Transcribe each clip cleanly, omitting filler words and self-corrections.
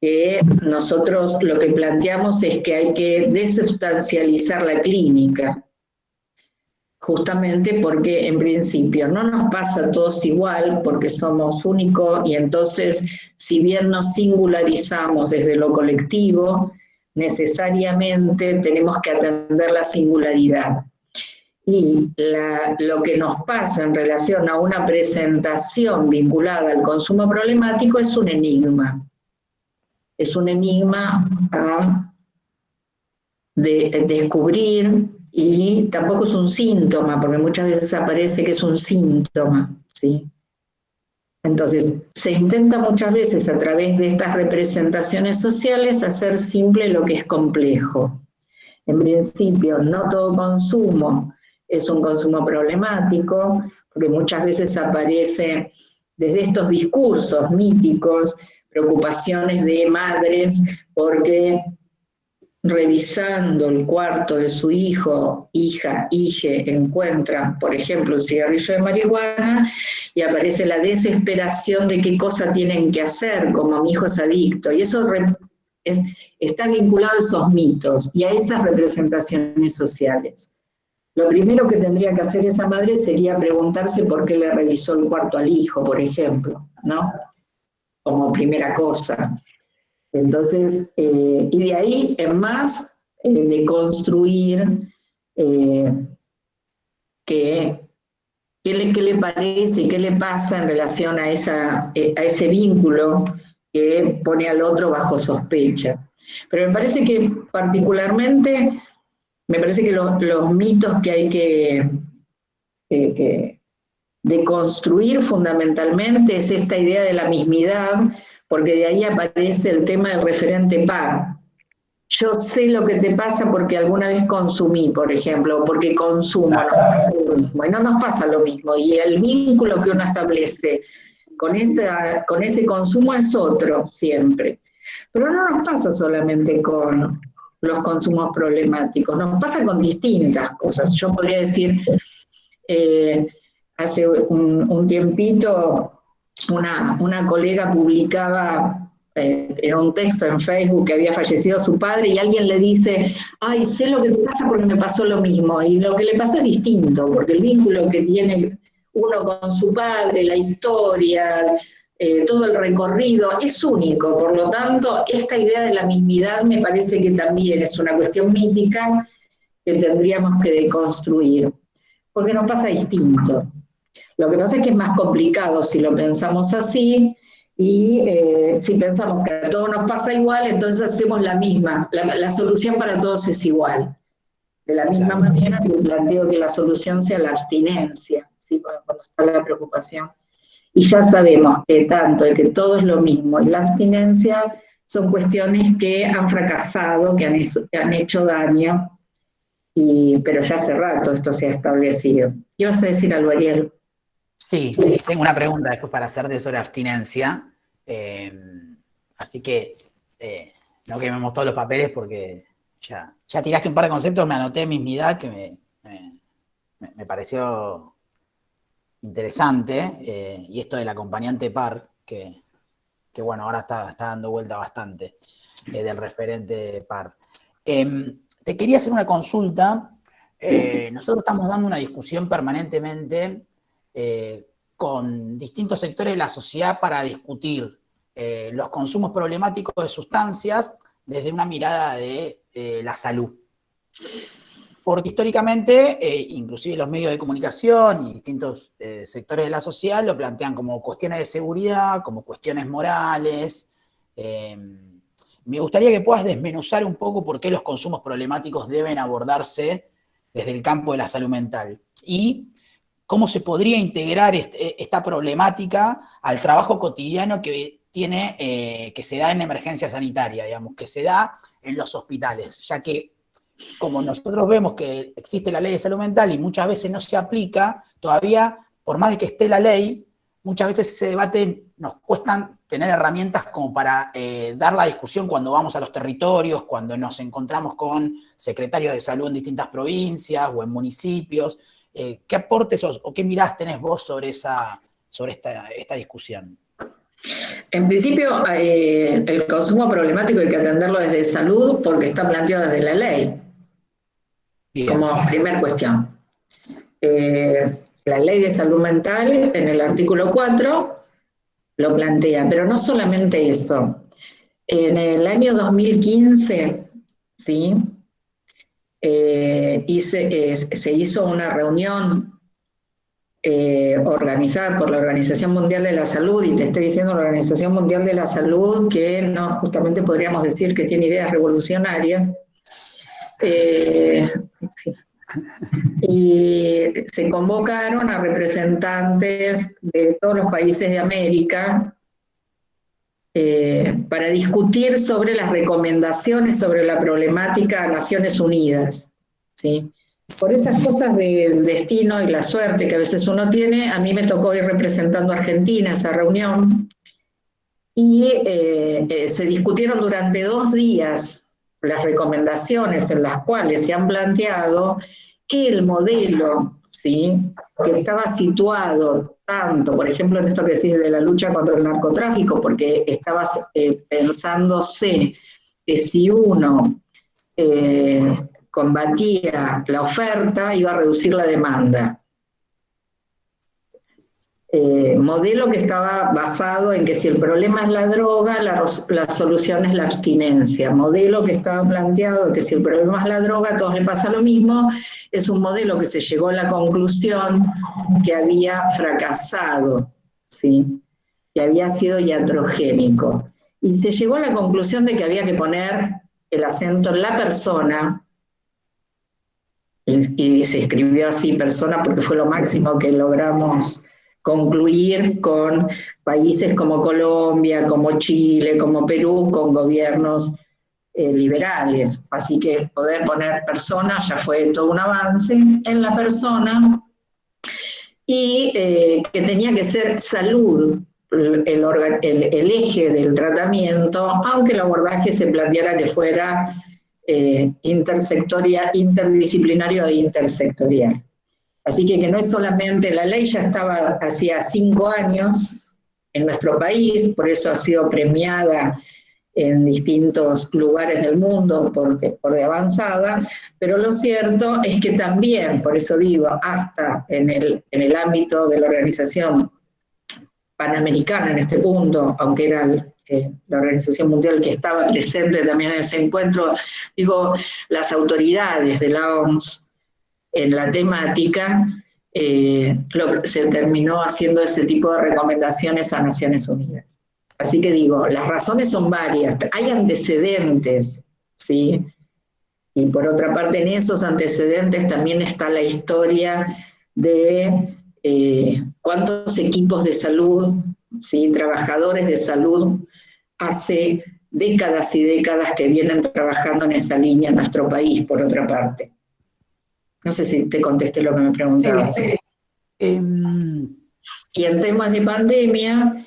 que nosotros lo que planteamos es que hay que desubstancializar la clínica, justamente porque en principio no nos pasa a todos igual, porque somos únicos, y entonces, si bien nos singularizamos desde lo colectivo, necesariamente tenemos que atender la singularidad. Y lo que nos pasa en relación a una presentación vinculada al consumo problemático es un enigma. Es un enigma a descubrir, y tampoco es un síntoma, porque muchas veces aparece que es un síntoma, ¿sí? Entonces, se intenta muchas veces a través de estas representaciones sociales hacer simple lo que es complejo. En principio, no todo consumo es un consumo problemático, porque muchas veces aparece desde estos discursos míticos, preocupaciones de madres porque revisando el cuarto de su hijo, hija, hije, encuentran, por ejemplo, un cigarrillo de marihuana y aparece la desesperación de qué cosa tienen que hacer, como mi hijo es adicto. Y eso está vinculado a esos mitos y a esas representaciones sociales. Lo primero que tendría que hacer esa madre sería preguntarse por qué le revisó el cuarto al hijo, por ejemplo, ¿no? Como primera cosa. Entonces, y de ahí en más, de construir qué le parece, qué le pasa en relación a ese vínculo que pone al otro bajo sospecha. Pero me parece que particularmente, me parece que los mitos que hay que deconstruir fundamentalmente es esta idea de la mismidad, porque de ahí aparece el tema del referente par. Yo sé lo que te pasa porque alguna vez consumí, por ejemplo, o porque consumo, nos pasa lo mismo, y no nos pasa lo mismo, y el vínculo que uno establece con ese consumo es otro siempre. Pero no nos pasa solamente con los consumos problemáticos, nos pasa con distintas cosas. Yo podría decir, hace un tiempito, una colega publicaba en un texto en Facebook que había fallecido su padre y alguien le dice, ay, sé lo que te pasa porque me pasó lo mismo. Y lo que le pasó es distinto, porque el vínculo que tiene uno con su padre, la historia, todo el recorrido, es único. Por lo tanto, esta idea de la mismidad me parece que también es una cuestión mítica que tendríamos que deconstruir, porque nos pasa distinto. Lo que pasa es que es más complicado si lo pensamos así, y si pensamos que a todos nos pasa igual, entonces hacemos la misma, la solución para todos es igual. De la misma manera que planteo que la solución sea la abstinencia, ¿sí? Cuando está la preocupación. Y ya sabemos que tanto el que todo es lo mismo y la abstinencia son cuestiones que han fracasado, que han hecho daño, pero ya hace rato esto se ha establecido. ¿Qué vas a decir, algo, Ariel? Sí, tengo una pregunta después para hacerte sobre abstinencia. Así que no quememos todos los papeles porque ya tiraste un par de conceptos, me anoté mismidad que me pareció interesante, y esto del acompañante par, que bueno, ahora está dando vuelta bastante, del referente par. Te quería hacer una consulta. Nosotros estamos dando una discusión permanentemente con distintos sectores de la sociedad para discutir los consumos problemáticos de sustancias desde una mirada de la salud. Porque históricamente, inclusive los medios de comunicación y distintos sectores de la sociedad lo plantean como cuestiones de seguridad, como cuestiones morales. Me gustaría que puedas desmenuzar un poco por qué los consumos problemáticos deben abordarse desde el campo de la salud mental y cómo se podría integrar esta problemática al trabajo cotidiano que se da en emergencia sanitaria, digamos, que se da en los hospitales, ya que como nosotros vemos que existe la ley de salud mental y muchas veces no se aplica, todavía, por más de que esté la ley, muchas veces ese debate nos cuesta tener herramientas como para dar la discusión cuando vamos a los territorios, cuando nos encontramos con secretarios de salud en distintas provincias o en municipios. ¿Qué aportes o qué mirás tenés vos sobre esta discusión? En principio, el consumo problemático hay que atenderlo desde salud porque está planteado desde la ley, Bien. como primer cuestión. La ley de salud mental, en el artículo 4, lo plantea, pero no solamente eso. En el año 2015, ¿sí? Se hizo una reunión organizada por la Organización Mundial de la Salud, y te estoy diciendo la Organización Mundial de la Salud, que no justamente podríamos decir que tiene ideas revolucionarias, sí. Y se convocaron a representantes de todos los países de América para discutir sobre las recomendaciones sobre la problemática a Naciones Unidas, ¿sí? Por esas cosas del destino y la suerte que a veces uno tiene, a mí me tocó ir representando a Argentina esa reunión, y se discutieron durante 2 días las recomendaciones en las cuales se han planteado que el modelo, ¿sí?, que estaba situado tanto, por ejemplo, en esto que decís de la lucha contra el narcotráfico, porque estaba pensándose que si uno combatía la oferta, iba a reducir la demanda. Modelo que estaba basado en que si el problema es la droga, la solución es la abstinencia. Modelo que estaba planteado de que si el problema es la droga, a todos les pasa lo mismo. Es un modelo que se llegó a la conclusión que había fracasado, ¿sí?, que había sido iatrogénico. Y se llegó a la conclusión de que había que poner el acento en la persona, y se escribió así persona porque fue lo máximo que logramos concluir con países como Colombia, como Chile, como Perú, con gobiernos liberales. Así que poder poner persona ya fue todo un avance en la persona, y que tenía que ser salud el eje del tratamiento, aunque el abordaje se planteara que fuera interdisciplinario e intersectorial. Así que no es solamente, la ley ya estaba hacía 5 años en nuestro país, por eso ha sido premiada en distintos lugares del mundo por de avanzada, pero lo cierto es que también, por eso digo, hasta en el ámbito de la Organización Panamericana en este punto, aunque era la Organización Mundial que estaba presente también en ese encuentro, digo, las autoridades de la OMS en la temática, se terminó haciendo ese tipo de recomendaciones a Naciones Unidas. Así que digo, las razones son varias, hay antecedentes, ¿sí? Y por otra parte, en esos antecedentes también está la historia de cuántos equipos de salud, ¿sí?, trabajadores de salud, hace décadas y décadas que vienen trabajando en esa línea en nuestro país, por otra parte. No sé si te contesté lo que me preguntabas. Sí. Y en temas de pandemia,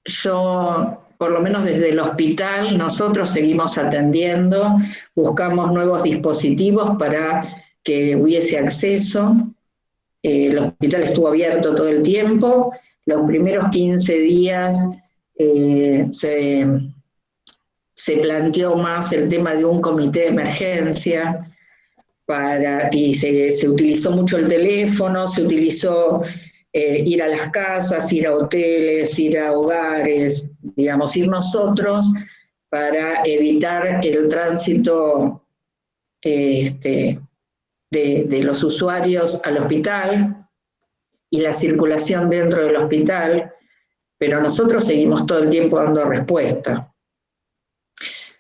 yo, por lo menos desde el hospital, nosotros seguimos atendiendo, buscamos nuevos dispositivos para que hubiese acceso. El hospital estuvo abierto todo el tiempo. Los primeros 15 días se planteó más el tema de un comité de emergencia, y se utilizó mucho el teléfono, se utilizó ir a las casas, ir a hoteles, ir a hogares, digamos, ir nosotros para evitar el tránsito de los usuarios al hospital y la circulación dentro del hospital, pero nosotros seguimos todo el tiempo dando respuesta.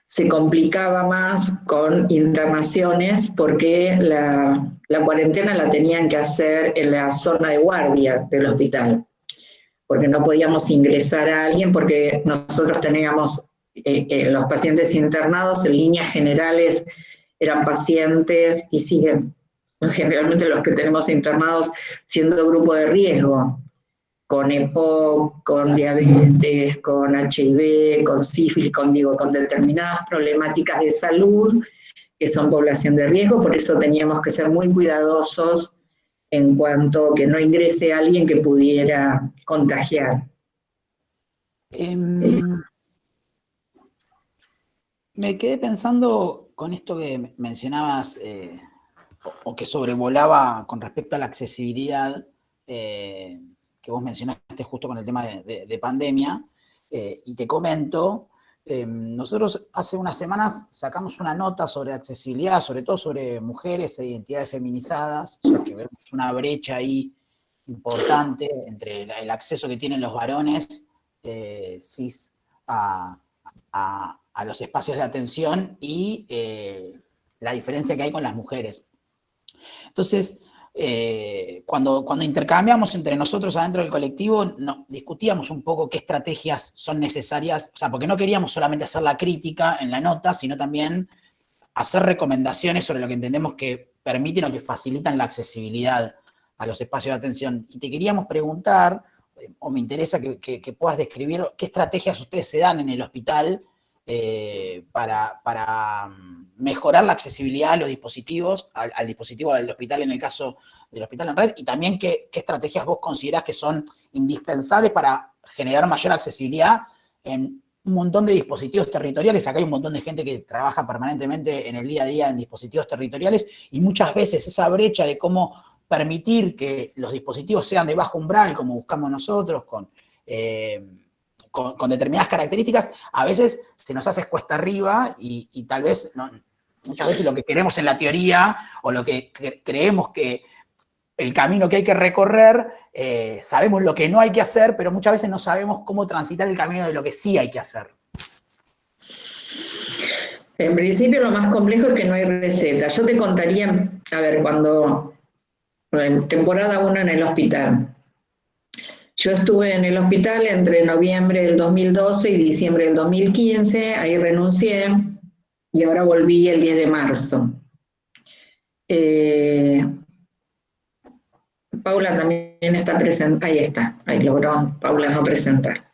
Se complicaba más con internaciones porque la cuarentena la tenían que hacer en la zona de guardia del hospital, porque no podíamos ingresar a alguien, porque nosotros teníamos los pacientes internados en líneas generales eran pacientes y siguen generalmente los que tenemos internados siendo grupo de riesgo, con EPOC, con diabetes, con HIV, con sífilis, con determinadas problemáticas de salud que son población de riesgo. Por eso teníamos que ser muy cuidadosos en cuanto a que no ingrese alguien que pudiera contagiar. Me quedé pensando con esto que mencionabas, o que sobrevolaba con respecto a la accesibilidad, que vos mencionaste justo con el tema de pandemia, y te comento, nosotros hace unas semanas sacamos una nota sobre accesibilidad, sobre todo sobre mujeres e identidades feminizadas, ya que vemos una brecha ahí importante entre el acceso que tienen los varones cis a los espacios de atención y la diferencia que hay con las mujeres. Entonces, cuando intercambiamos entre nosotros adentro del colectivo, discutíamos un poco qué estrategias son necesarias, o sea, porque no queríamos solamente hacer la crítica en la nota, sino también hacer recomendaciones sobre lo que entendemos que permiten o que facilitan la accesibilidad a los espacios de atención. Y te queríamos preguntar, o me interesa que puedas describir qué estrategias ustedes se dan en el hospital para mejorar la accesibilidad a los dispositivos, al dispositivo del hospital en el caso del hospital en red, y también qué estrategias vos considerás que son indispensables para generar mayor accesibilidad en un montón de dispositivos territoriales. Acá hay un montón de gente que trabaja permanentemente en el día a día en dispositivos territoriales, y muchas veces esa brecha de cómo permitir que los dispositivos sean de bajo umbral, como buscamos nosotros, con determinadas características, a veces se nos hace cuesta arriba y tal vez, muchas veces lo que queremos en la teoría o lo que creemos que el camino que hay que recorrer, sabemos lo que no hay que hacer, pero muchas veces no sabemos cómo transitar el camino de lo que sí hay que hacer. En principio lo más complejo es que no hay receta. Yo te contaría, a ver, cuando en temporada 1 en el hospital. Yo estuve en el hospital entre noviembre del 2012 y diciembre del 2015, ahí renuncié y ahora volví el 10 de marzo. Paula también está presente, ahí está, ahí logró Paula no presentar.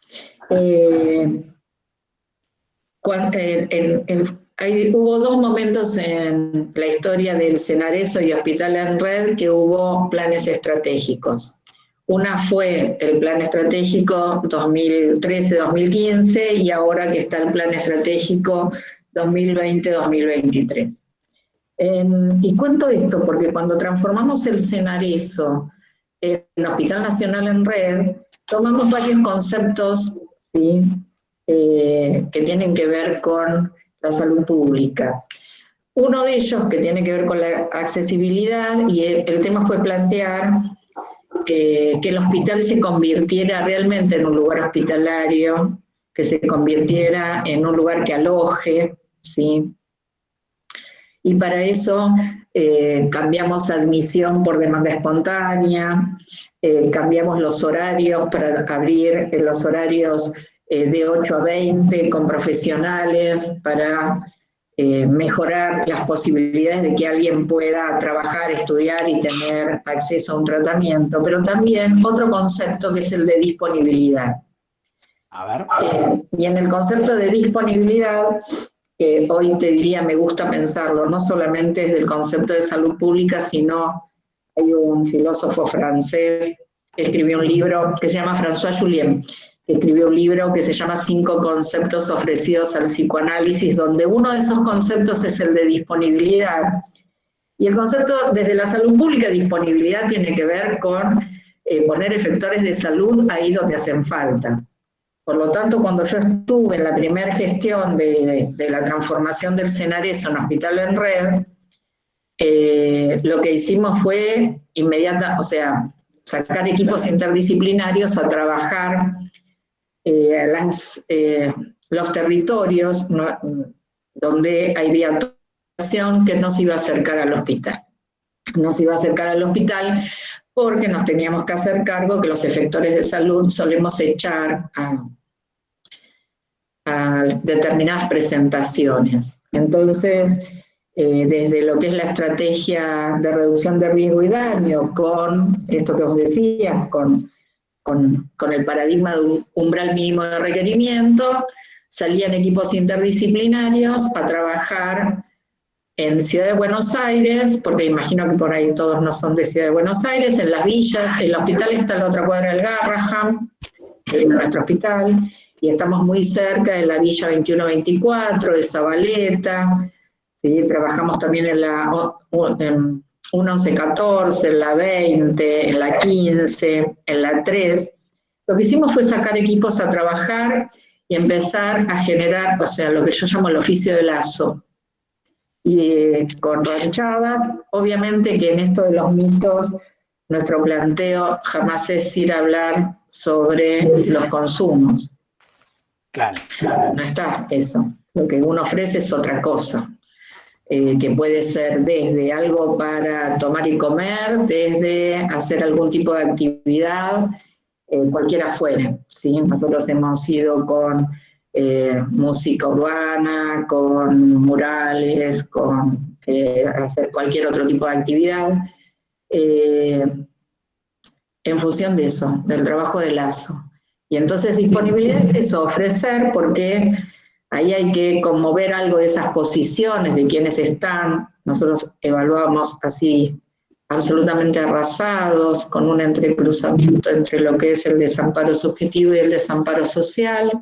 Hubo dos momentos en la historia del Senareso y Hospital en Red que hubo planes estratégicos. Una fue el plan estratégico 2013-2015 y ahora que está el plan estratégico 2020-2023. Y cuento esto porque cuando transformamos el Senareso en Hospital Nacional en Red, tomamos varios conceptos, ¿sí? Que tienen que ver con la salud pública. Uno de ellos que tiene que ver con la accesibilidad, y el tema fue plantear que el hospital se convirtiera realmente en un lugar hospitalario, que se convirtiera en un lugar que aloje, ¿sí? Y para eso cambiamos admisión por demanda espontánea, cambiamos los horarios para abrir los horarios de 8 a 20 con profesionales para mejorar las posibilidades de que alguien pueda trabajar, estudiar y tener acceso a un tratamiento, pero también otro concepto que es el de disponibilidad. A ver. Y en el concepto de disponibilidad, hoy te diría, me gusta pensarlo, no solamente desde el concepto de salud pública, sino hay un filósofo francés que escribió un libro que se llama François Julien, que escribió un libro que se llama 5 conceptos ofrecidos al psicoanálisis, donde uno de esos conceptos es el de disponibilidad. Y el concepto desde la salud pública, disponibilidad, tiene que ver con poner efectores de salud ahí donde hacen falta. Por lo tanto, cuando yo estuve en la primera gestión de la transformación del Senareso en Hospital en Red, lo que hicimos fue sacar equipos interdisciplinarios a trabajar los territorios, ¿no?, donde había población que no se iba a acercar al hospital. No se iba a acercar al hospital porque nos teníamos que hacer cargo que los efectores de salud solemos echar a determinadas presentaciones. Entonces, desde lo que es la estrategia de reducción de riesgo y daño, con esto que os decía, con el paradigma de un umbral mínimo de requerimiento, salían equipos interdisciplinarios a trabajar en Ciudad de Buenos Aires, porque imagino que por ahí todos no son de Ciudad de Buenos Aires, en las villas, el hospital está en la otra cuadra del Garraham, que es nuestro hospital, y estamos muy cerca de la Villa 2124, de Zabaleta, ¿sí? Trabajamos también en la 1114, en la 20, en la 15, en la 3. Lo que hicimos fue sacar equipos a trabajar y empezar a generar, o sea, lo que yo llamo el oficio de lazo. Y con ranchadas, obviamente que en esto de los mitos, nuestro planteo jamás es ir a hablar sobre los consumos. Claro. No está eso. Lo que uno ofrece es otra cosa. Que puede ser desde algo para tomar y comer, desde hacer algún tipo de actividad, cualquiera fuera, ¿sí? Nosotros hemos ido con música urbana, con murales, con hacer cualquier otro tipo de actividad, en función de eso, del trabajo de lazo. Y entonces disponibilidad es eso, ofrecer, porque ahí hay que conmover algo de esas posiciones, de quienes están, nosotros evaluamos así, absolutamente arrasados, con un entrecruzamiento entre lo que es el desamparo subjetivo y el desamparo social,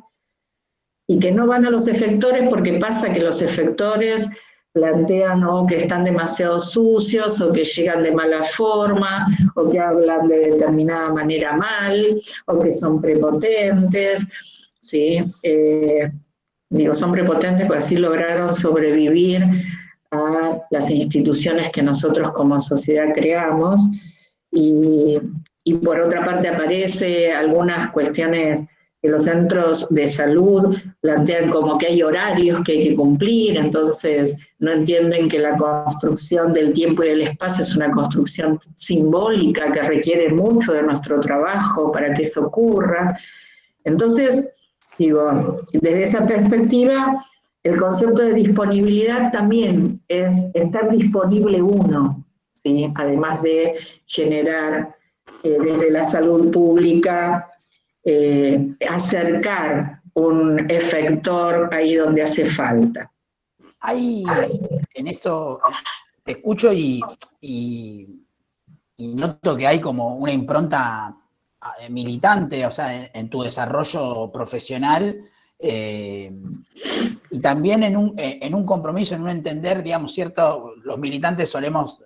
y que no van a los efectores porque pasa que los efectores plantean o que están demasiado sucios, o que llegan de mala forma, o que hablan de determinada manera mal, o que son prepotentes, ¿sí? Digo, son prepotentes porque así lograron sobrevivir a las instituciones que nosotros como sociedad creamos, y por otra parte aparece algunas cuestiones que los centros de salud plantean como que hay horarios que hay que cumplir, entonces no entienden que la construcción del tiempo y del espacio es una construcción simbólica que requiere mucho de nuestro trabajo para que eso ocurra. Entonces, digo, desde esa perspectiva, el concepto de disponibilidad también es estar disponible uno, ¿sí? Además de generar desde la salud pública, acercar un efector ahí donde hace falta. Hay, en esto, te escucho y noto que hay como una impronta militante, o sea, en tu desarrollo profesional, y también en un compromiso, en un entender, digamos, cierto, los militantes solemos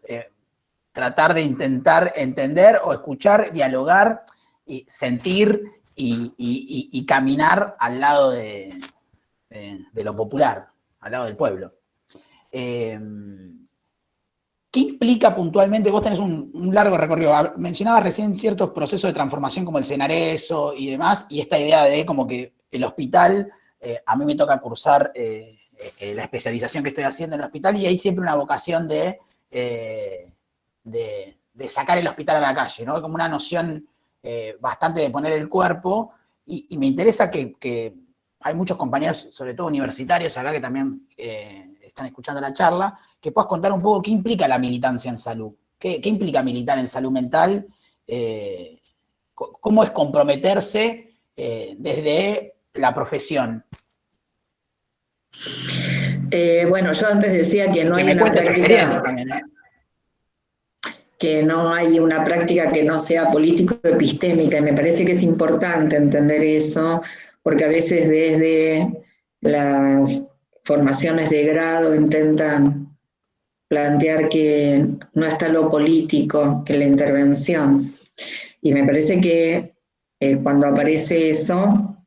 tratar de intentar entender o escuchar, dialogar, y sentir y caminar al lado de lo popular, al lado del pueblo. ¿Qué implica puntualmente? Vos tenés un largo recorrido. Mencionabas recién ciertos procesos de transformación como el Senareso y demás, y esta idea de como que el hospital, a mí me toca cursar la especialización que estoy haciendo en el hospital, y hay siempre una vocación de sacar el hospital a la calle, ¿no? Como una noción bastante de poner el cuerpo, y me interesa que hay muchos compañeros, sobre todo universitarios acá, que también están escuchando la charla, que puedas contar un poco qué implica la militancia en salud, qué implica militar en salud mental, cómo es comprometerse desde la profesión. Bueno, yo antes decía que no hay una práctica que no hay una práctica que no sea político-epistémica, y me parece que es importante entender eso, porque a veces desde las formaciones de grado intentan plantear que no está lo político en la intervención. Y me parece que cuando aparece eso,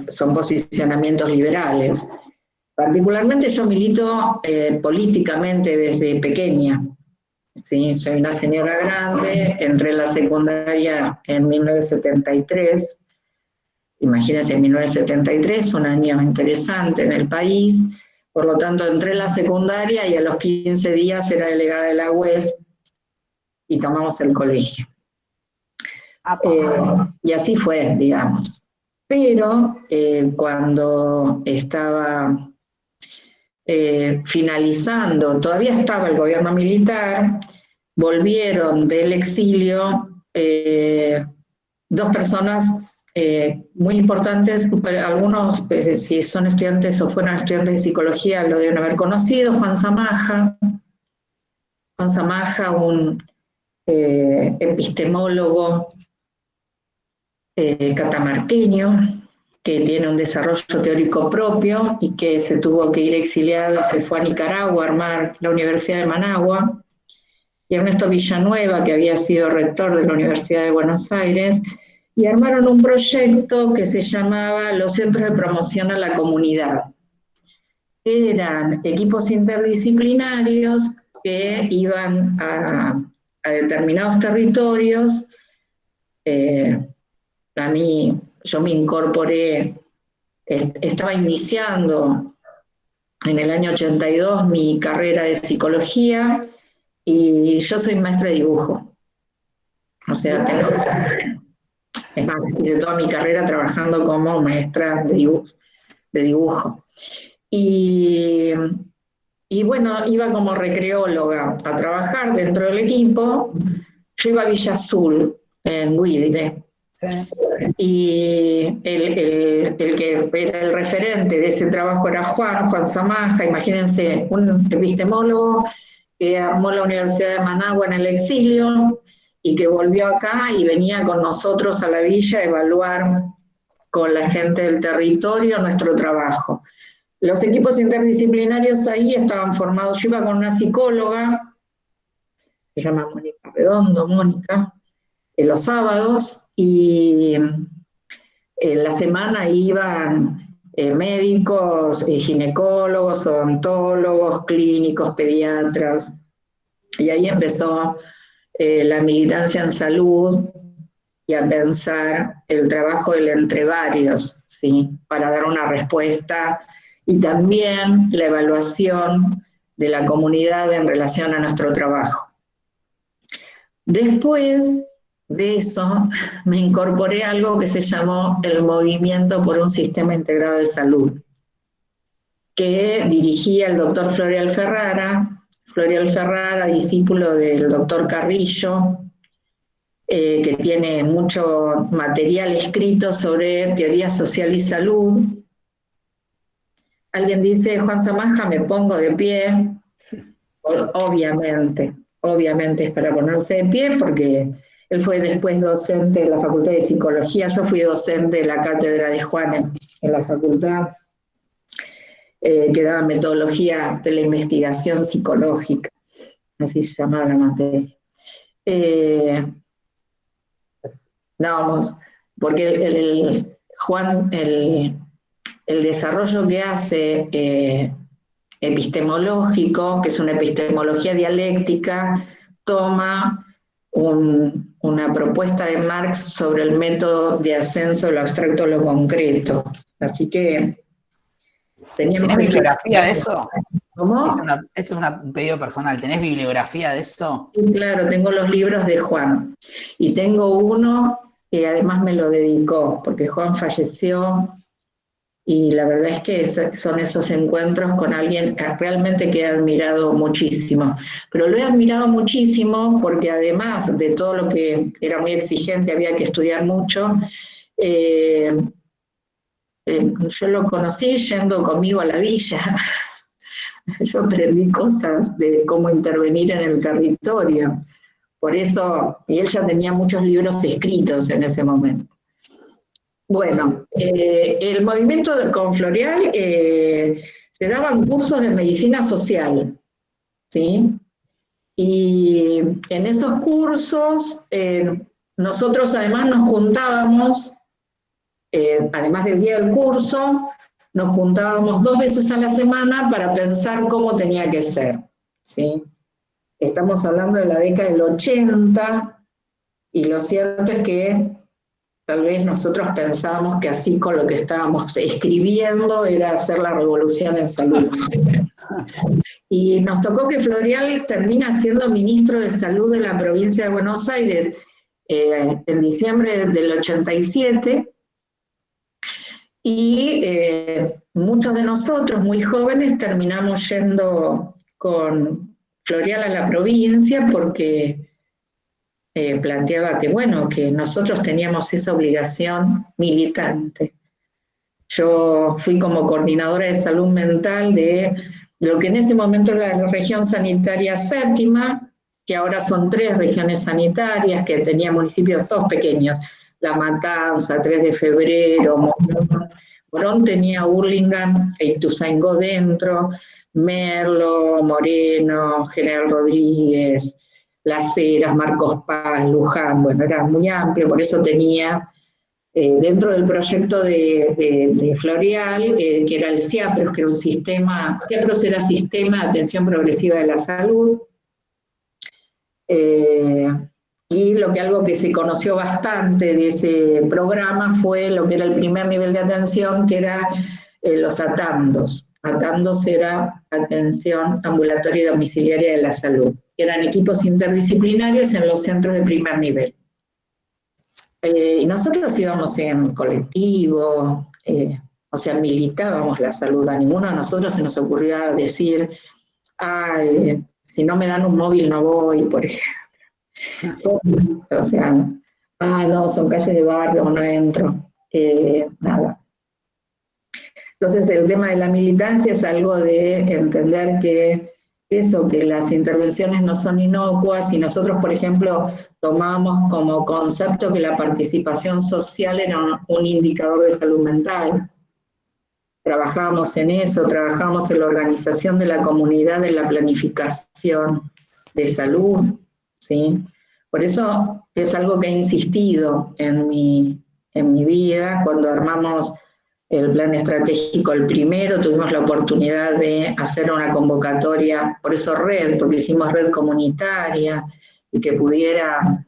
son posicionamientos liberales. Particularmente yo milito políticamente desde pequeña. Sí, soy una señora grande, entré en la secundaria en 1973. Imagínense, 1973, un año interesante en el país. Por lo tanto, entré en la secundaria y a los 15 días era delegada de la UES y tomamos el colegio. Y así fue, digamos. Pero cuando estaba finalizando, todavía estaba el gobierno militar, volvieron del exilio 2 personas muy importantes, algunos, si son estudiantes o fueron estudiantes de psicología, lo deben haber conocido, Juan Zamaja, un epistemólogo catamarqueño, que tiene un desarrollo teórico propio y que se tuvo que ir exiliado, se fue a Nicaragua a armar la Universidad de Managua, y Ernesto Villanueva, que había sido rector de la Universidad de Buenos Aires, y armaron un proyecto que se llamaba los Centros de Promoción a la Comunidad. Eran equipos interdisciplinarios que iban a determinados territorios. Yo me incorporé, estaba iniciando en el año 82 mi carrera de psicología, y yo soy maestra de dibujo. O sea, es más, hice toda mi carrera trabajando como maestra de dibujo. Y bueno, iba como recreóloga a trabajar dentro del equipo. Yo iba a Villa Azul, en Wilde. Sí. Y el que era el referente de ese trabajo era Juan Zamaja, imagínense, un epistemólogo que armó la Universidad de Managua en el exilio y que volvió acá y venía con nosotros a la villa a evaluar con la gente del territorio nuestro trabajo. Los equipos interdisciplinarios ahí estaban formados, yo iba con una psicóloga, se llama Mónica Redondo, los sábados, y en la semana iban médicos, ginecólogos, odontólogos, clínicos, pediatras, y ahí empezó la militancia en salud y a pensar el trabajo del entre varios, ¿sí? Para dar una respuesta, y también la evaluación de la comunidad en relación a nuestro trabajo. Después de eso me incorporé a algo que se llamó el Movimiento por un Sistema Integrado de Salud, que dirigía el doctor Florial Ferrara, discípulo del doctor Carrillo, que tiene mucho material escrito sobre teoría social y salud. Alguien dice, Juan Zamaja, me pongo de pie. Obviamente es para ponerse de pie, porque él fue después docente de la Facultad de Psicología. Yo fui docente de la cátedra de Juan en la facultad, que daba metodología de la investigación psicológica, así se llamaba la materia. Porque Juan, el desarrollo que hace epistemológico, que es una epistemología dialéctica, toma una propuesta de Marx sobre el método de ascenso de lo abstracto a lo concreto. Así que teníamos... ¿Tenés bibliografía de eso? ¿Cómo? Esto es un pedido personal. ¿Tenés bibliografía de esto? Sí, claro, tengo los libros de Juan. Y tengo uno que además me lo dedicó, porque Juan falleció, y la verdad es que son esos encuentros con alguien realmente que he admirado muchísimo. Pero lo he admirado muchísimo porque además de todo lo que era muy exigente, había que estudiar mucho, yo lo conocí yendo conmigo a la villa. Yo aprendí cosas de cómo intervenir en el territorio. Por eso, y él ya tenía muchos libros escritos en ese momento. Bueno, el movimiento con Florial se daban cursos de medicina social, ¿sí? Y en esos cursos nosotros además nos juntábamos, además del día del curso, nos juntábamos 2 veces a la semana para pensar cómo tenía que ser, ¿sí? Estamos hablando de la década del 80, y lo cierto es que tal vez nosotros pensábamos que así con lo que estábamos escribiendo era hacer la revolución en salud. Y nos tocó que Florial termina siendo ministro de Salud de la provincia de Buenos Aires en diciembre del 87, y muchos de nosotros, muy jóvenes, terminamos yendo con Florial a la provincia porque planteaba que, bueno, que nosotros teníamos esa obligación militante. Yo fui como coordinadora de salud mental de lo que en ese momento era la región sanitaria séptima, que ahora son 3 regiones sanitarias, que tenía municipios todos pequeños, La Matanza, 3 de Febrero, Morón. Morón tenía Hurlingham e Ituzaingó dentro, Merlo, Moreno, General Rodríguez, Las Heras, Marcos Paz, Luján, bueno, era muy amplio, por eso tenía dentro del proyecto de Floreal, que era el CIAPROS, que era un sistema, CIAPROS era Sistema de Atención Progresiva de la Salud, y algo que se conoció bastante de ese programa fue lo que era el primer nivel de atención, que era los ATANDOS. ATANDOS era Atención Ambulatoria y Domiciliaria de la Salud, que eran equipos interdisciplinarios en los centros de primer nivel. Y nosotros íbamos en colectivo, o sea, militábamos la salud. A ninguno de nosotros se nos ocurrió decir, si no me dan un móvil no voy, por ejemplo. O sea, no, son calles de barrio, no entro. Nada. Entonces el tema de la militancia es algo de entender que que las intervenciones no son inocuas, y nosotros, por ejemplo, tomamos como concepto que la participación social era un indicador de salud mental. Trabajamos en eso, trabajamos en la organización de la comunidad, en la planificación de salud, ¿sí? Por eso es algo que he insistido en mi vida. Cuando armamos el plan estratégico, el primero, tuvimos la oportunidad de hacer una convocatoria, por eso red, porque hicimos red comunitaria, y que pudiera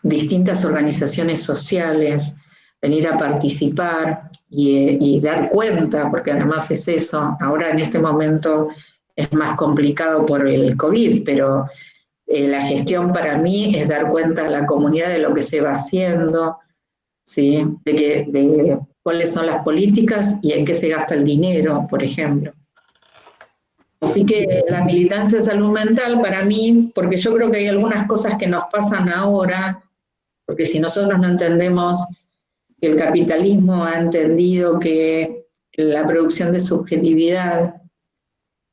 distintas organizaciones sociales venir a participar y dar cuenta, porque además es eso, ahora en este momento es más complicado por el COVID, pero la gestión para mí es dar cuenta a la comunidad de lo que se va haciendo, ¿sí? de cuáles son las políticas y en qué se gasta el dinero, por ejemplo. Así que la militancia de salud mental para mí, porque yo creo que hay algunas cosas que nos pasan ahora, porque si nosotros no entendemos que el capitalismo ha entendido que la producción de subjetividad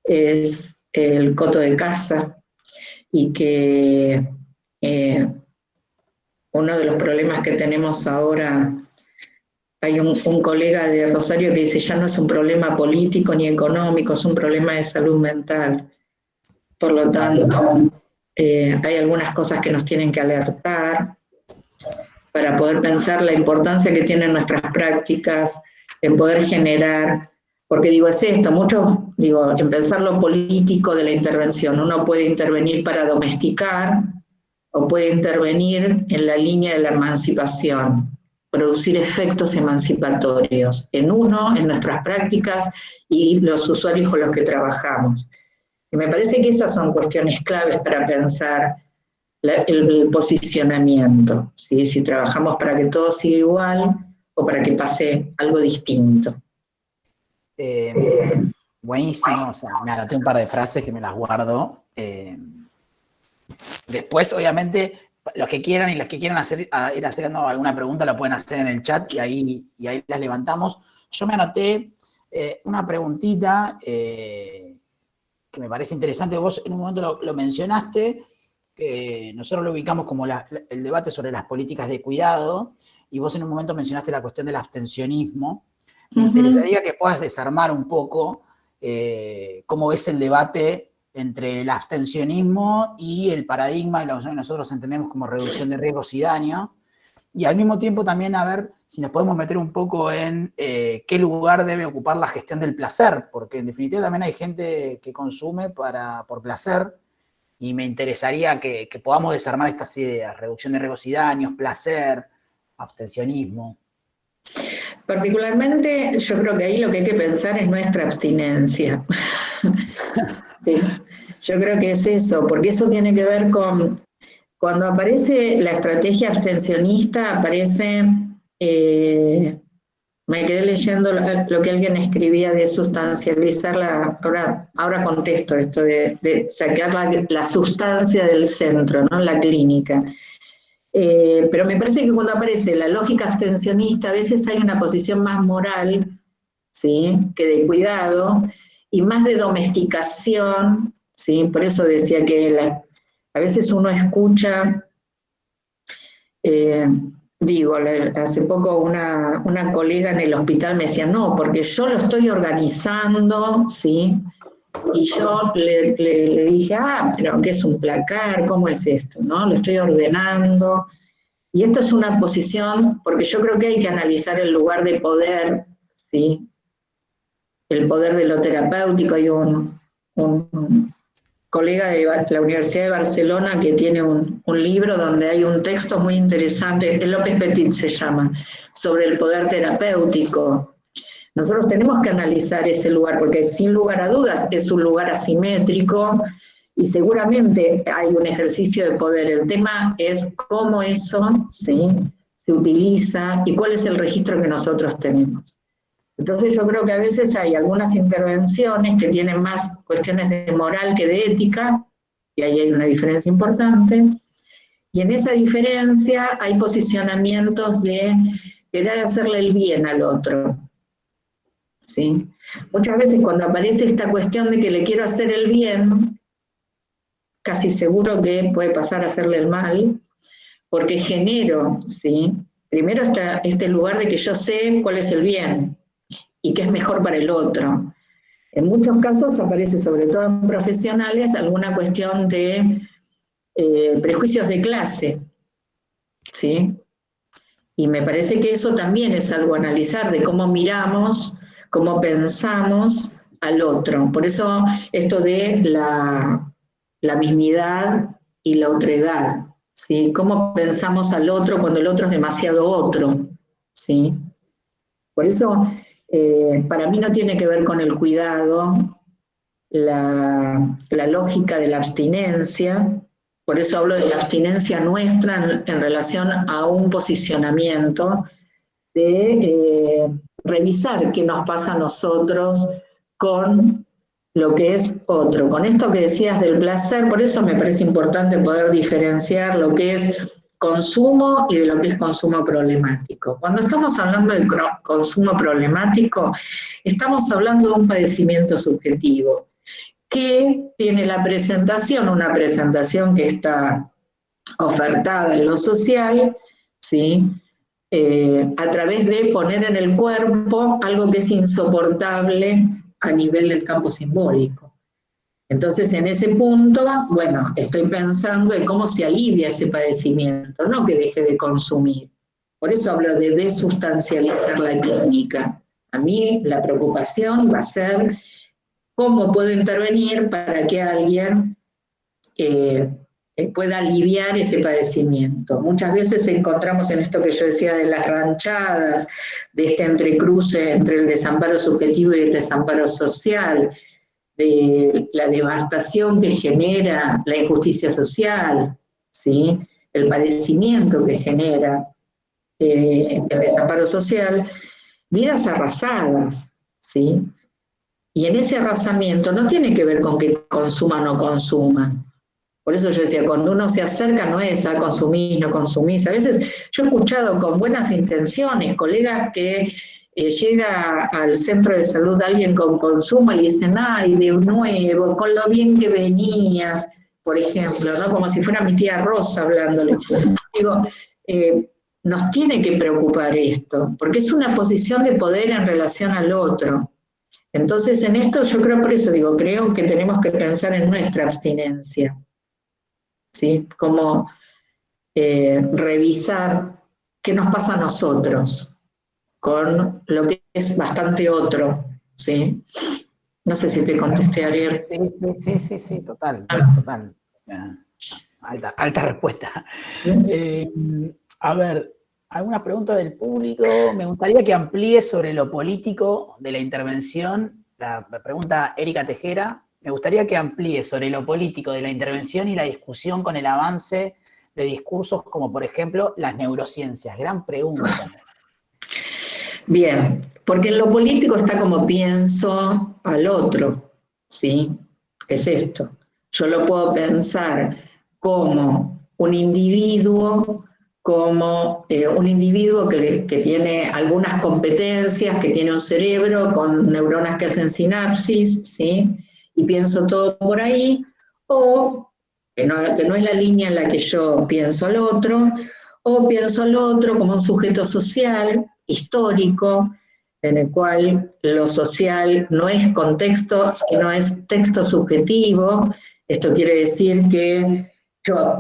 es el coto de caza, y que uno de los problemas que tenemos ahora, hay un colega de Rosario que dice, ya no es un problema político ni económico, es un problema de salud mental. Por lo tanto, hay algunas cosas que nos tienen que alertar para poder pensar la importancia que tienen nuestras prácticas en poder generar, porque digo, es esto, en pensar lo político de la intervención, uno puede intervenir para domesticar, o puede intervenir en la línea de la emancipación, producir efectos emancipatorios en nuestras prácticas y los usuarios con los que trabajamos. Y me parece que esas son cuestiones claves para pensar el posicionamiento, ¿sí? Si trabajamos para que todo siga igual o para que pase algo distinto. Buenísimo, o sea, me anoté un par de frases que me las guardo. Después, obviamente, los que quieran y los que quieran ir haciendo alguna pregunta la pueden hacer en el chat y ahí las levantamos. Yo me anoté una preguntita que me parece interesante. Vos en un momento lo mencionaste, que nosotros lo ubicamos como el debate sobre las políticas de cuidado, y vos en un momento mencionaste la cuestión del abstencionismo. Me interesaría que puedas desarmar un poco cómo ves el debate entre el abstencionismo y el paradigma de lo que nosotros entendemos como reducción de riesgos y daño, y al mismo tiempo también a ver si nos podemos meter un poco en qué lugar debe ocupar la gestión del placer, porque en definitiva también hay gente que consume por placer, y me interesaría que podamos desarmar estas ideas: reducción de riesgos y daños, placer, abstencionismo. Particularmente, yo creo que ahí lo que hay que pensar es nuestra abstinencia. Sí, yo creo que es eso, porque eso tiene que ver con, cuando aparece la estrategia abstencionista, aparece me quedé leyendo lo que alguien escribía de sustancializar ahora contesto esto de sacar la sustancia del centro, ¿no? La clínica. Pero me parece que cuando aparece la lógica abstencionista, a veces hay una posición más moral, ¿sí?, que de cuidado, y más de domesticación, ¿sí? Por eso decía que a veces uno escucha, hace poco una colega en el hospital me decía, no, porque yo lo estoy organizando, ¿sí? Y yo le dije, pero ¿qué es un placar? ¿Cómo es esto? ¿No? Lo estoy ordenando. Y esto es una posición, porque yo creo que hay que analizar el lugar de poder, ¿sí? El poder de lo terapéutico. Hay un colega de la Universidad de Barcelona que tiene un libro donde hay un texto muy interesante, López Petit se llama, sobre el poder terapéutico. Nosotros tenemos que analizar ese lugar, porque sin lugar a dudas es un lugar asimétrico y seguramente hay un ejercicio de poder. El tema es cómo eso, ¿sí?, se utiliza y cuál es el registro que nosotros tenemos. Entonces yo creo que a veces hay algunas intervenciones que tienen más cuestiones de moral que de ética, y ahí hay una diferencia importante, y en esa diferencia hay posicionamientos de querer hacerle el bien al otro, ¿sí? Muchas veces cuando aparece esta cuestión de que le quiero hacer el bien, casi seguro que puede pasar a hacerle el mal, porque genero, ¿sí? Primero está este lugar de que yo sé cuál es el bien y qué es mejor para el otro. En muchos casos aparece, sobre todo en profesionales, alguna cuestión de prejuicios de clase, ¿sí? Y me parece que eso también es algo a analizar, de cómo miramos, cómo pensamos al otro. Por eso esto de la mismidad y la otredad, ¿sí? Cómo pensamos al otro cuando el otro es demasiado otro, ¿sí? Por eso, para mí no tiene que ver con el cuidado, la lógica de la abstinencia. Por eso hablo de la abstinencia nuestra en relación a un posicionamiento de revisar qué nos pasa a nosotros con lo que es otro. Con esto que decías del placer, por eso me parece importante poder diferenciar lo que es consumo y de lo que es consumo problemático. Cuando estamos hablando de consumo problemático, estamos hablando de un padecimiento subjetivo que tiene la presentación, una presentación que está ofertada en lo social, ¿sí? A través de poner en el cuerpo algo que es insoportable a nivel del campo simbólico. Entonces, en ese punto, bueno, estoy pensando en cómo se alivia ese padecimiento, no que deje de consumir. Por eso hablo de desustancializar la clínica. A mí la preocupación va a ser cómo puedo intervenir para que alguien pueda aliviar ese padecimiento. Muchas veces encontramos en esto que yo decía de las ranchadas, de este entrecruce entre el desamparo subjetivo y el desamparo social, de la devastación que genera la injusticia social, ¿sí?, el padecimiento que genera el desamparo social, vidas arrasadas, ¿sí? Y en ese arrasamiento no tiene que ver con que consuma o no consuma. Por eso yo decía, cuando uno se acerca no es a consumir, no consumís. A veces yo he escuchado con buenas intenciones, colegas que llega al centro de salud alguien con consumo y dicen, ay, de nuevo, con lo bien que venías, por ejemplo, ¿no? Como si fuera mi tía Rosa hablándole. Digo, nos tiene que preocupar esto, porque es una posición de poder en relación al otro. Entonces, en esto yo creo, por eso digo, creo que tenemos que pensar en nuestra abstinencia, ¿sí? Como revisar qué nos pasa a nosotros con lo que es bastante otro, ¿sí? No sé si te contesté, Ariel. Sí, total. Alta respuesta. A ver, ¿alguna pregunta del público? Me gustaría que amplíe sobre lo político de la intervención. La pregunta Erika Tejera. Me gustaría que amplíe sobre lo político de la intervención y la discusión con el avance de discursos como, por ejemplo, las neurociencias. Gran pregunta. Bien, porque en lo político está como pienso al otro, ¿sí? Es esto. Yo lo puedo pensar como un individuo, que tiene algunas competencias, que tiene un cerebro con neuronas que hacen sinapsis, ¿sí? Y pienso todo por ahí, o que no es la línea en la que yo pienso al otro, o pienso al otro como un sujeto social, histórico, en el cual lo social no es contexto, sino es texto subjetivo. Esto quiere decir que yo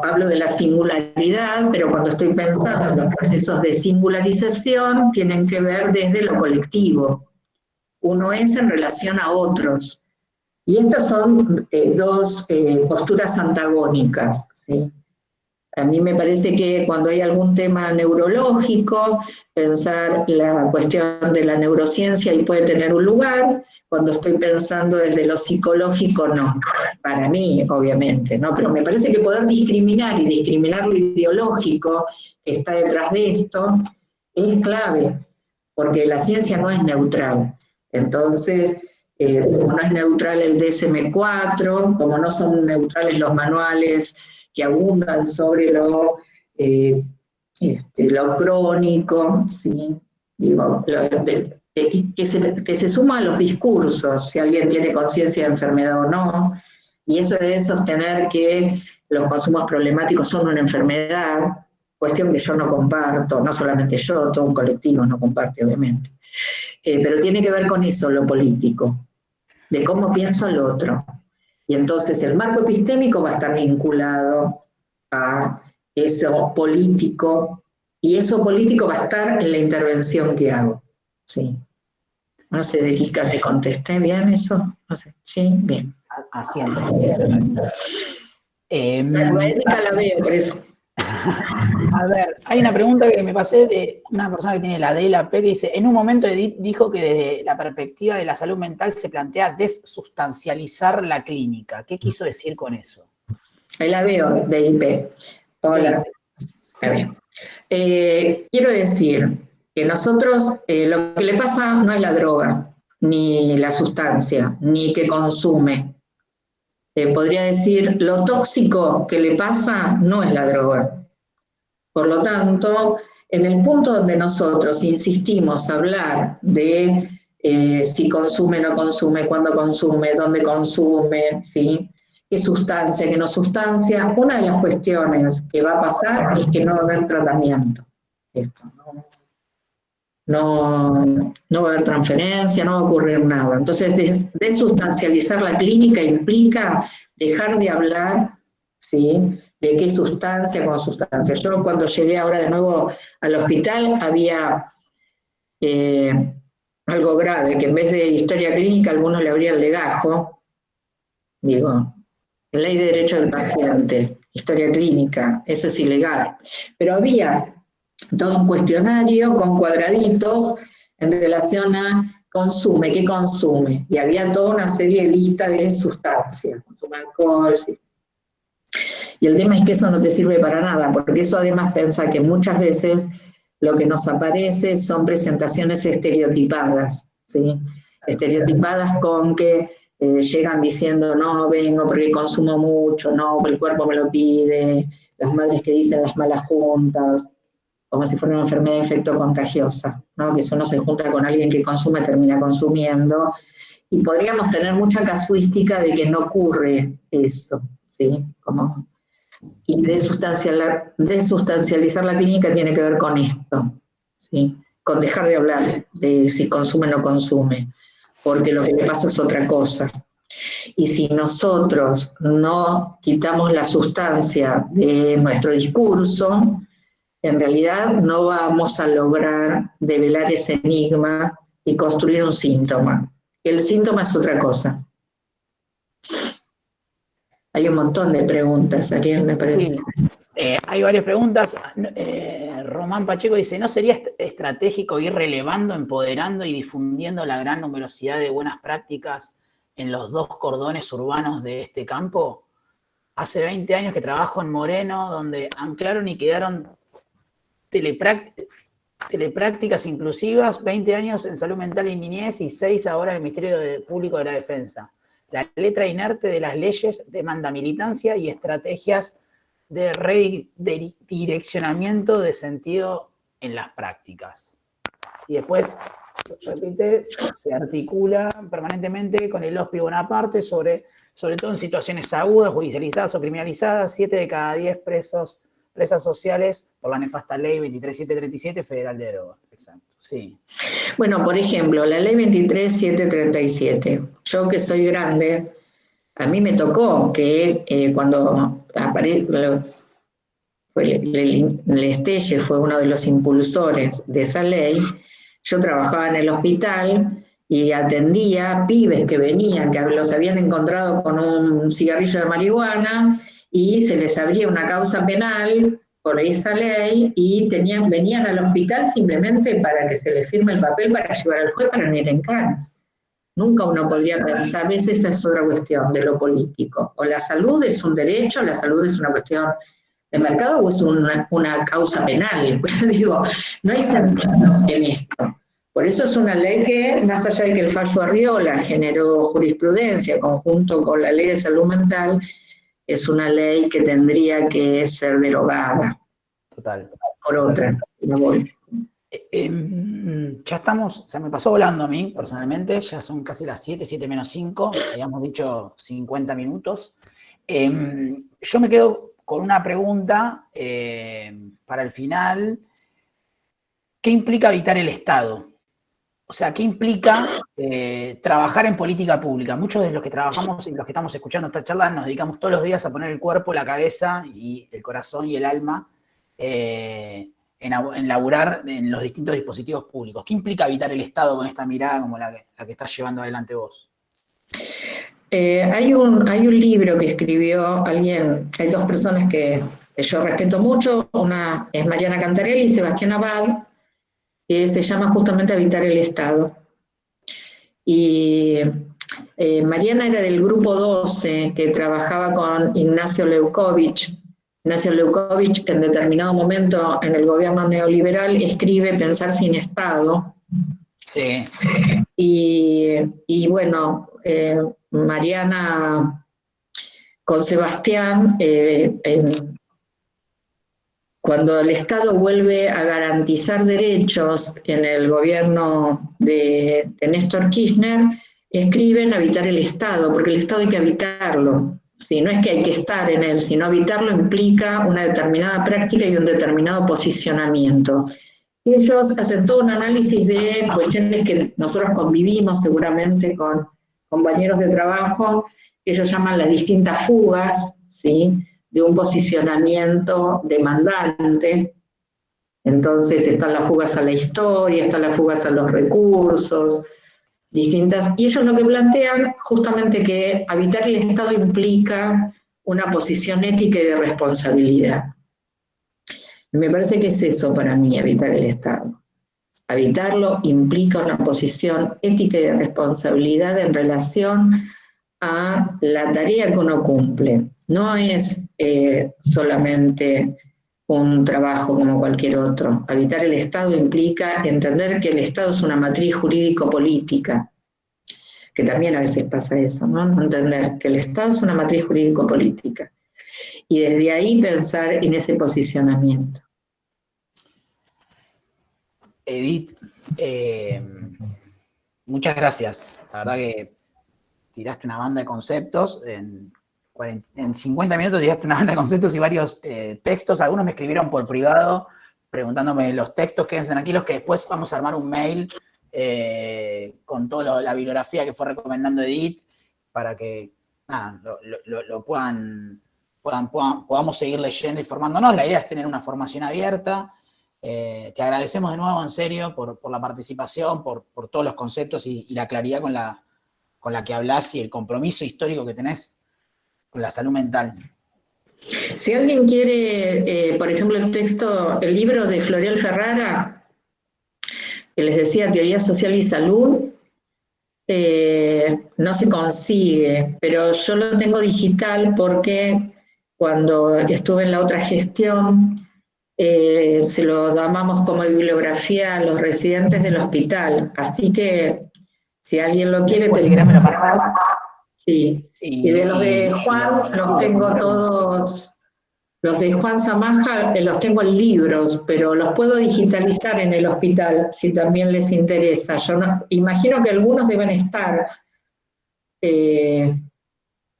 hablo de la singularidad, pero cuando estoy pensando en los procesos de singularización, tienen que ver desde lo colectivo. Uno es en relación a otros. Y estas son dos posturas antagónicas, ¿sí? A mí me parece que cuando hay algún tema neurológico, pensar la cuestión de la neurociencia ahí puede tener un lugar. Cuando estoy pensando desde lo psicológico, no. Para mí, obviamente, ¿no? Pero me parece que poder discriminar y discriminar lo ideológico que está detrás de esto es clave, porque la ciencia no es neutral. Entonces, como no es neutral el DSM-4, como no son neutrales los manuales que abundan sobre lo crónico, ¿sí? Digo, que se suma a los discursos, si alguien tiene conciencia de enfermedad o no, y eso de sostener que los consumos problemáticos son una enfermedad, cuestión que yo no comparto, no solamente yo, todo un colectivo no comparte, obviamente. Pero tiene que ver con eso, lo político, de cómo pienso al otro. Y entonces el marco epistémico va a estar vinculado a eso político, y eso político va a estar en la intervención que hago. Sí. No sé, de Kika, ¿te contesté bien eso? No sé. Sí, bien. Haciendo. La ética la veo, por eso. A ver, hay una pregunta que me pasé de una persona que tiene la D y la P que dice, en un momento Edith dijo que desde la perspectiva de la salud mental se plantea desustancializar la clínica. ¿Qué quiso decir con eso? Ahí la veo, DIP. Hola. A ver. Quiero decir que nosotros, lo que le pasa no es la droga, ni la sustancia, ni que consume. Podría decir, lo tóxico que le pasa no es la droga. Por lo tanto, en el punto donde nosotros insistimos a hablar de si consume, no consume, cuándo consume, dónde consume, ¿sí? Qué sustancia, qué no sustancia, una de las cuestiones que va a pasar es que no va a haber tratamiento. Esto, no va a haber transferencia, no va a ocurrir nada. Entonces, desustancializar la clínica implica dejar de hablar, ¿sí?, de qué sustancia con sustancia. Yo cuando llegué ahora de nuevo al hospital había algo grave, que en vez de historia clínica algunos le abrían legajo, digo, ley de derecho del paciente, historia clínica, eso es ilegal. Pero había todo un cuestionario con cuadraditos en relación a consume, qué consume, y había toda una serie de listas de sustancias, consume alcohol, ¿sí? Y el tema es que eso no te sirve para nada, porque eso además piensa que muchas veces lo que nos aparece son presentaciones estereotipadas, ¿sí? Estereotipadas con que llegan diciendo, no, vengo porque consumo mucho, no, porque el cuerpo me lo pide, las madres que dicen las malas juntas, como si fuera una enfermedad de efecto contagiosa, ¿no? Que si uno se junta con alguien que consume, termina consumiendo, y podríamos tener mucha casuística de que no ocurre eso, ¿sí? Como, y desustancializar la clínica tiene que ver con esto, ¿sí? Con dejar de hablar de si consume o no consume, porque lo que le pasa es otra cosa. Y si nosotros no quitamos la sustancia de nuestro discurso, en realidad no vamos a lograr develar ese enigma y construir un síntoma. El síntoma es otra cosa. Hay un montón de preguntas, Ariel, me parece. Sí. Hay varias preguntas. Román Pacheco dice, ¿no sería estratégico ir relevando, empoderando y difundiendo la gran numerosidad de buenas prácticas en los dos cordones urbanos de este campo? Hace 20 años que trabajo en Moreno, donde anclaron y quedaron teleprácticas inclusivas, 20 años en salud mental y niñez y 6 ahora en el Ministerio Público de la Defensa. La letra inerte de las leyes demanda militancia y estrategias de redireccionamiento de sentido en las prácticas. Y después, repite, se articula permanentemente con el Hospicio Bonaparte, sobre todo en situaciones agudas, judicializadas o criminalizadas, 7 de cada 10 presas sociales por la nefasta ley 23737 federal de drogas. Exacto, sí. Bueno, por ejemplo, la ley 23737. Yo que soy grande, a mí me tocó que cuando Lestelle fue uno de los impulsores de esa ley, yo trabajaba en el hospital y atendía pibes que venían, que los habían encontrado con un cigarrillo de marihuana y se les abría una causa penal por esa ley y venían al hospital simplemente para que se les firme el papel para llevar al juez para no ir en cana. Nunca uno podría pensar, a veces esa es otra cuestión de lo político. O la salud es un derecho, la salud es una cuestión de mercado o es una causa penal. Digo, no hay sentido en esto. Por eso es una ley que, más allá de que el fallo Arriola generó jurisprudencia conjunto con la ley de salud mental, es una ley que tendría que ser derogada. Total. Por otra. Me voy. Ya estamos, se me pasó volando a mí personalmente, ya son casi las 7 menos 5, habíamos dicho 50 minutos. Yo me quedo con una pregunta para el final. ¿Qué implica habitar el Estado? O sea, ¿qué implica trabajar en política pública? Muchos de los que trabajamos y los que estamos escuchando esta charla nos dedicamos todos los días a poner el cuerpo, la cabeza y el corazón y el alma en laburar en los distintos dispositivos públicos. ¿Qué implica habitar el Estado con esta mirada como la que estás llevando adelante vos? Hay un libro que escribió alguien, hay dos personas que yo respeto mucho, una es Mariana Cantarelli y Sebastián Abad, que se llama justamente Habitar el Estado. Y Mariana era del grupo 12, que trabajaba con Ignacio Leukovich. Ignacio Leukovich, en determinado momento en el gobierno neoliberal, escribe Pensar sin Estado. Sí. Y bueno, Mariana con Sebastián, cuando el Estado vuelve a garantizar derechos en el gobierno de Néstor Kirchner, escriben habitar el Estado, porque el Estado hay que habitarlo. Sí, no es que hay que estar en él, sino habitarlo implica una determinada práctica y un determinado posicionamiento. Ellos hacen todo un análisis de cuestiones que nosotros convivimos seguramente con compañeros de trabajo, que ellos llaman las distintas fugas, ¿sí?, de un posicionamiento demandante. Entonces están las fugas a la historia, están las fugas a los recursos, distintas. Y ellos lo que plantean justamente que habitar el Estado implica una posición ética y de responsabilidad. Me parece que es eso para mí, habitar el Estado. Habitarlo implica una posición ética y de responsabilidad en relación a la tarea que uno cumple. No es solamente un trabajo como cualquier otro. Habitar el Estado implica entender que el Estado es una matriz jurídico-política, que también a veces pasa eso, ¿no? No entender que el Estado es una matriz jurídico-política. Y desde ahí pensar en ese posicionamiento. Edith, muchas gracias. La verdad que tiraste una banda de conceptos. En 50 minutos tiraste una banda de conceptos y varios textos. Algunos me escribieron por privado preguntándome los textos. Quédense tranquilos que después vamos a armar un mail con toda la bibliografía que fue recomendando Edith para que podamos seguir leyendo y formándonos. La idea es tener una formación abierta. Te agradecemos de nuevo, en serio, por la participación, por todos los conceptos y la claridad con la que hablás y el compromiso histórico que tenés con la salud mental. Si alguien quiere, por ejemplo, el libro de Florial Ferrara, que les decía Teoría Social y Salud, no se consigue, pero yo lo tengo digital porque cuando estuve en la otra gestión, se lo llamamos como bibliografía a los residentes del hospital. Así que si alguien lo quiere, Después, si querés, me lo pasás sí. Y de los de Juan, los lo tengo compartimos. todos, los de Juan Zamaja, los tengo en libros, pero los puedo digitalizar en el hospital, si también les interesa. Yo imagino que algunos deben estar, eh,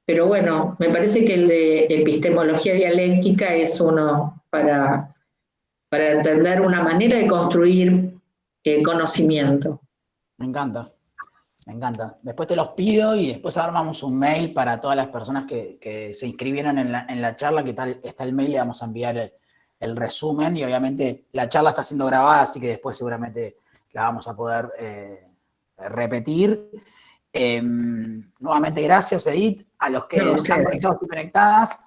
pero bueno, me parece que el de epistemología dialéctica es uno para entender una manera de construir conocimiento. Me encanta. Me encanta. Después te los pido y después armamos un mail para todas las personas que se inscribieron en la charla, que tal está el mail, le vamos a enviar el resumen y obviamente la charla está siendo grabada, así que después seguramente la vamos a poder repetir. Nuevamente gracias, Edith, a los que están conectados y conectadas.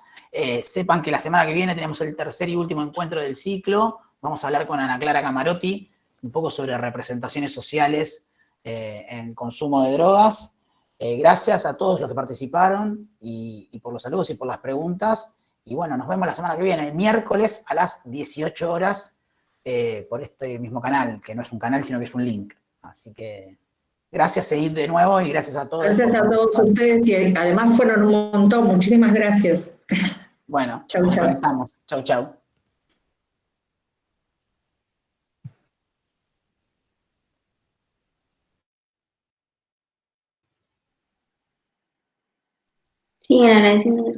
Sepan que la semana que viene tenemos el tercer y último encuentro del ciclo. Vamos a hablar con Ana Clara Camarotti un poco sobre representaciones sociales en consumo de drogas. Gracias a todos los que participaron y por los saludos y por las preguntas. Y bueno, nos vemos la semana que viene, el miércoles a las 18 horas por este mismo canal, que no es un canal, sino que es un link. Así que gracias, Edith, de nuevo, y gracias a todos. Gracias a todos ustedes y además fueron un montón. Muchísimas gracias. Bueno, chau, nos chau. conectamos. Chau, chau. Siguen agradeciendo.